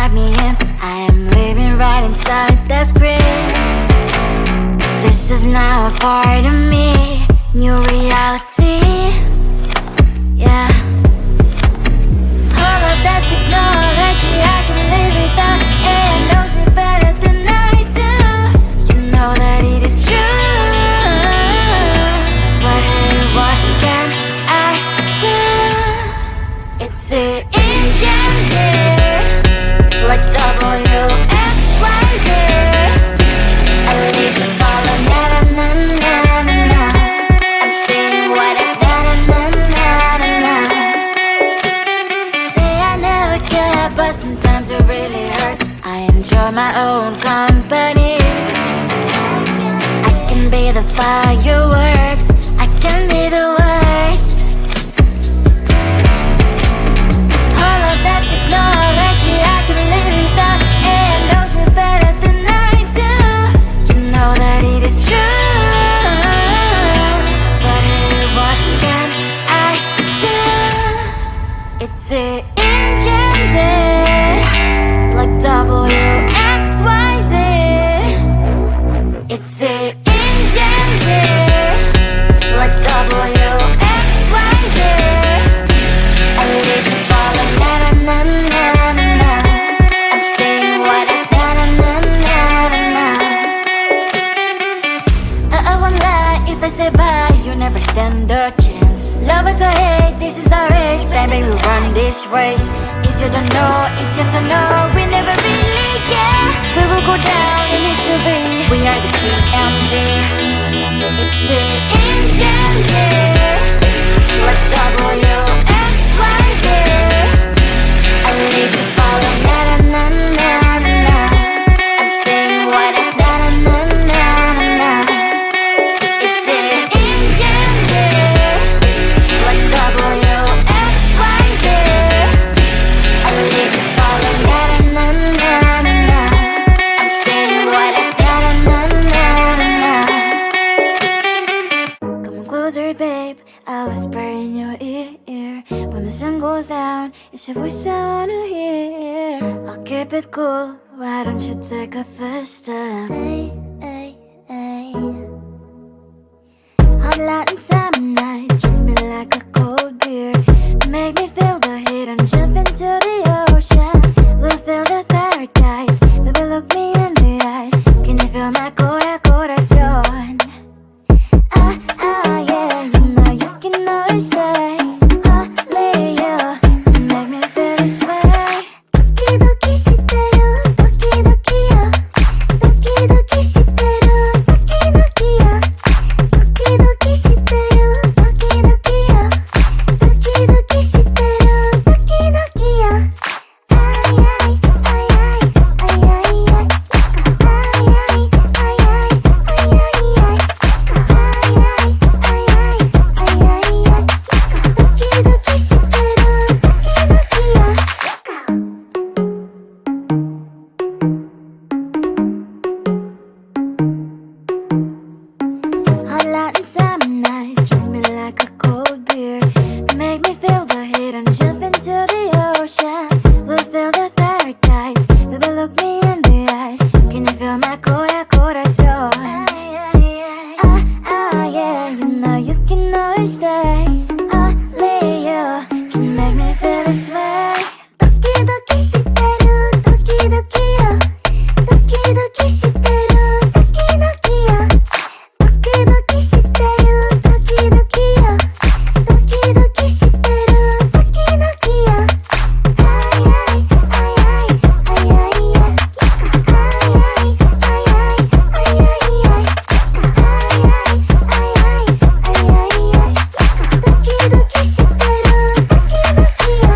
write me in. I am living right inside the script. This is now a part of me, new reality. Yeah. All of that technology I can live without. It knows me better than I do. You know that it is true. But hey, what can I do? It's the engines here, like WXYZ. I need to follow, na na na na na na. I'm saying what I na na na na na. Say I never care, but sometimes it really hurts. I enjoy my own company. I can be the fireworks, I can be the worst. All of that technology I can live without. It knows me better than I do. You know that it is true. But hey, what can I do? It's the engines, like WXYZ. It's the engines, like WXYZ. I need to follow, na na na na na. I'm saying what I na na na na na. I won't lie if I say bye, you never stand a chance. Love us or hate, this is our age, baby, we run this race. If you don't know, it's yes or no, we never really care. We will go down in history, we are the GMZ. It's the engines here, like WXYZ. I need to follow, na na na na na. I'm saying what I na na na na na. It's the engines here, like WXYZ. I need to follow, na na na na na. I'm saying what I na na na na na. Come on closer, babe, I'll whisper in your ear. When the sun goes down, it's your voice I wanna hear. I'll keep it cool, why don't you take a first step? Hey, hey, hey. Hot Latin summer night, treat me like a cold beer. Make me feel the heat and jump into the ocean. We'll feel the paradise, baby look me in the eyes. Can you feel my corazón? Ah, ah, yeah, you know you can always stay. Only you can make me feel this way. Doki doki shiteru, doki doki yo. Doki doki shiteru, doki doki yo. Doki doki shiteru, doki doki yo. Doki doki shiteru, doki doki yo. Ay ay ay ay ay ay ay. Ay ay ay ay ay ay ay. Hot Latin summer nights, treat me like a cold beer. Make me feel the heat and jump into the ocean. We'll feel the paradise, baby look me in the eyes. Can you feel my corazón? Ah, ah, yeah, you know you can always stay. Only you can make me feel this way. Doki doki shiteru, doki doki yo. Doki doki shiteru, doki doki yo. Doki doki shiteru, doki doki yo. Doki doki shiteru, doki doki yo. Ay ay ay ay ay ay ay. Ay ay ay ay ay ay ay. Ay ay ay ay ay ay ay. Doki doki shiteru, doki doki yo.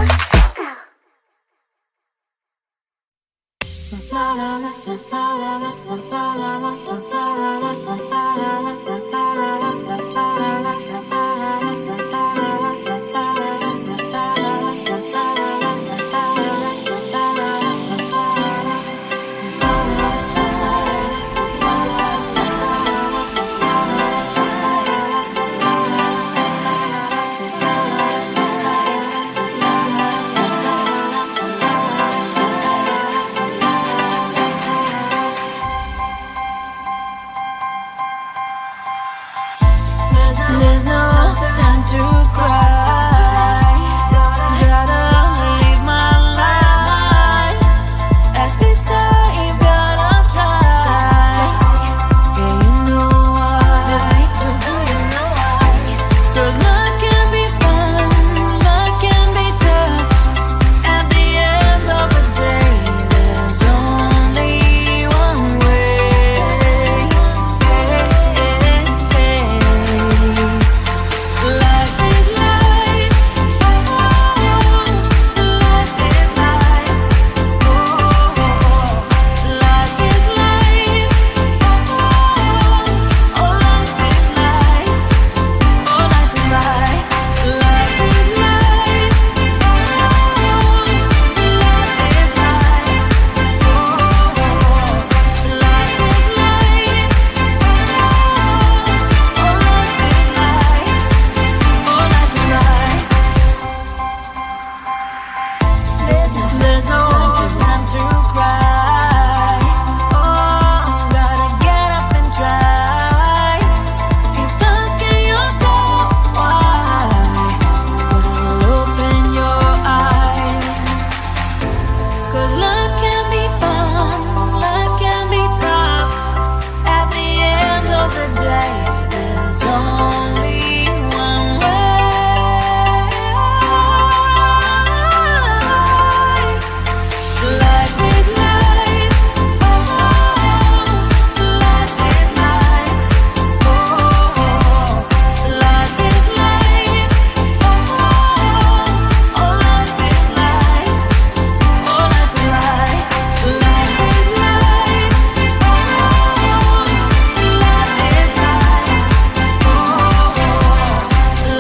to cry. Oh, gotta get up and try. Keep asking yourself why. Well, open your eyes. 'Cause life can be fun, life can be tough. At the end of the day, there's only one way. Life is life, oh, life is life, oh, life is life, oh, life is life, oh, life is life, life is life, oh, life is life, oh,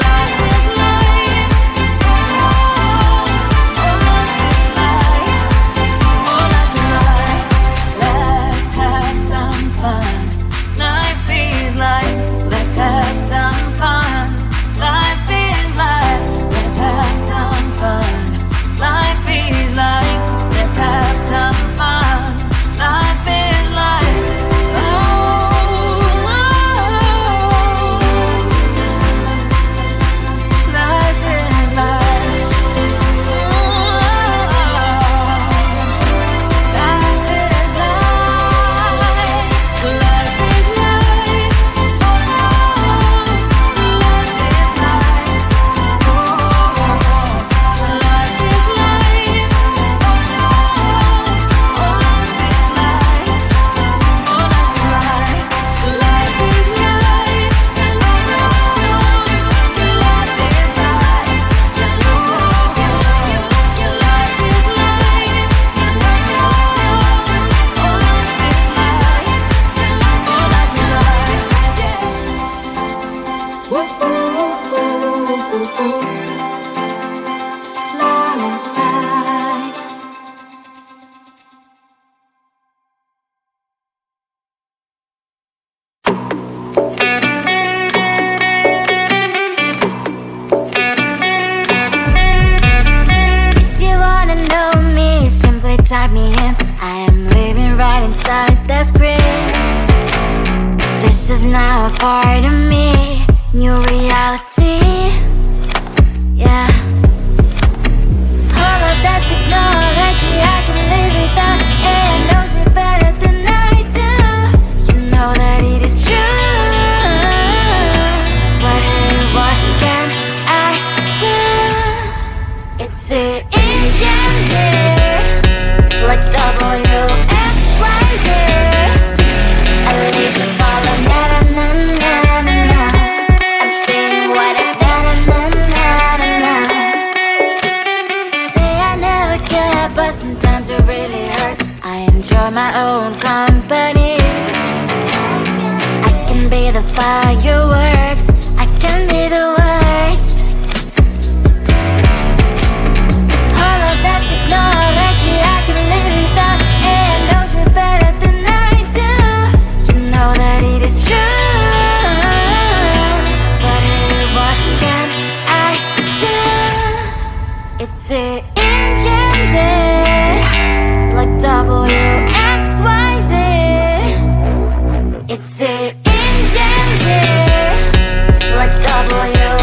life is life, let's have some fun. Life is life. Let's have some fun. Life is life. Let's have some fun. Life is life. Let's have some fun. Life is life. Oh, life is life. Life is life. Life is life. Life is life. Life is life. If you wanna know me, simply type me in. I am living right inside the screen. This is now a part of me, new reality. Yeah. All of that technology I can live without. It knows me better than I do. You know that it is true. But hey, what can I do? It's the engine here, like WXYZ. I leave the ball on na-na-na-na-na-na. I'm saying what I na-na-na-na-na. Say I never care, but sometimes it really hurts. I enjoy my own company. I can be the fireworks, I can be the worst. All of that technology I can live without. It knows me better than I do. You know that it is true. But hey, what can I do? It's the engines, like WXYZ. It's the engines, like WXYZ.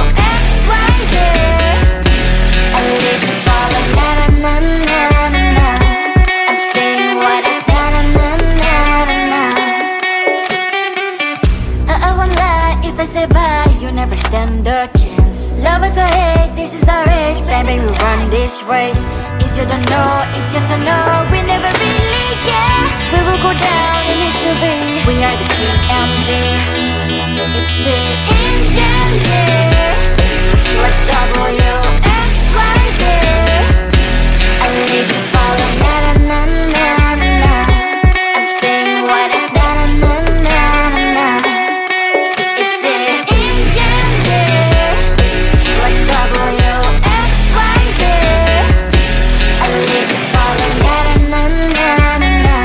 I live the ball like na-na-na-na-na-na. I'm saying what I na-na-na-na-na. I won't lie if I say bye, you never stand a chance. Love us or hate, this is our age. Baby, we're running this race. If you don't know, it's yes or no. We never really care. We will go down in history. We are the TMZ. It's the engines, like WXYZ. I leave the ball on na-na-na-na-na. I'm saying what I na-na-na-na-na. It's the engines, like WXYZ. I leave the ball on na-na-na-na-na.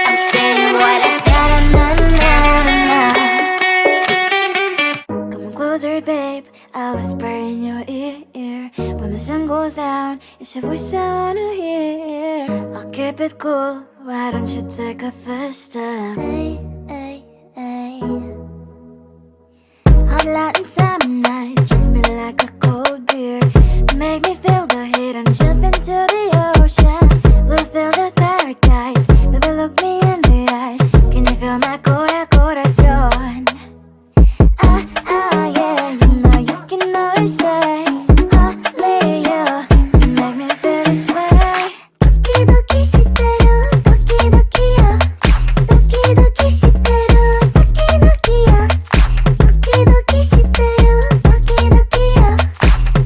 I'm saying what I na-na-na-na-na. Come closer, babe, I'll whisper in your ear. on. It's your voice I wanna hear. I'll keep it cool, why don't you take a first step? Hey, hey, hey. Hot Latin summer nights, treat me like a cold beer. Make me feel the heat and jump into the ocean. We'll feel the paradise, baby look me in the eyes. Can you feel my corazón? Yeah, you know you can always stay. Only you can make me feel this way. Doki doki shiteru, doki doki yo. Doki doki shiteru, doki doki yo. Doki doki shiteru, doki doki yo.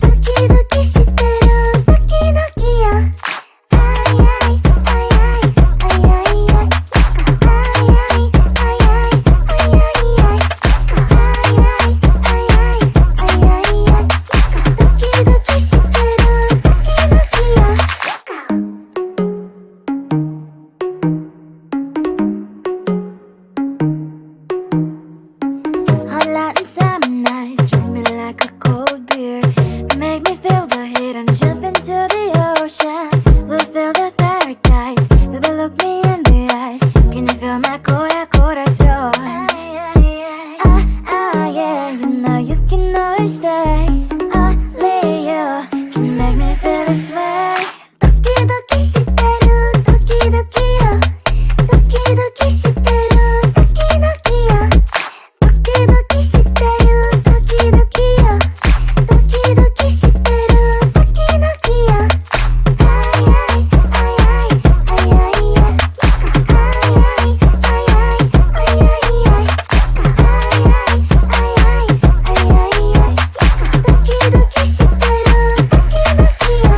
Doki doki shiteru, doki doki yo. Ay ay ay ay ay ay ay. Ay ay ay ay ay ay ay. Hot Latin summer nights, treat me like a cold beer. Make me feel the heat and jump into the ocean. We'll feel the paradise, baby look me in the eyes. Can you feel my corazón? Yeah, you know you can always stay. Only you can make me feel this way. Doki doki shiteru, doki doki yo. Doki doki shiteru, doki doki yo. Doki doki shiteru, doki doki yo. Doki doki shiteru, doki doki yo. Ay ay ay ay ay ay ay. Ay ay ay ay ay ay ay. Ay ay ay ay ay ay. Doki doki shiteru, doki doki yo.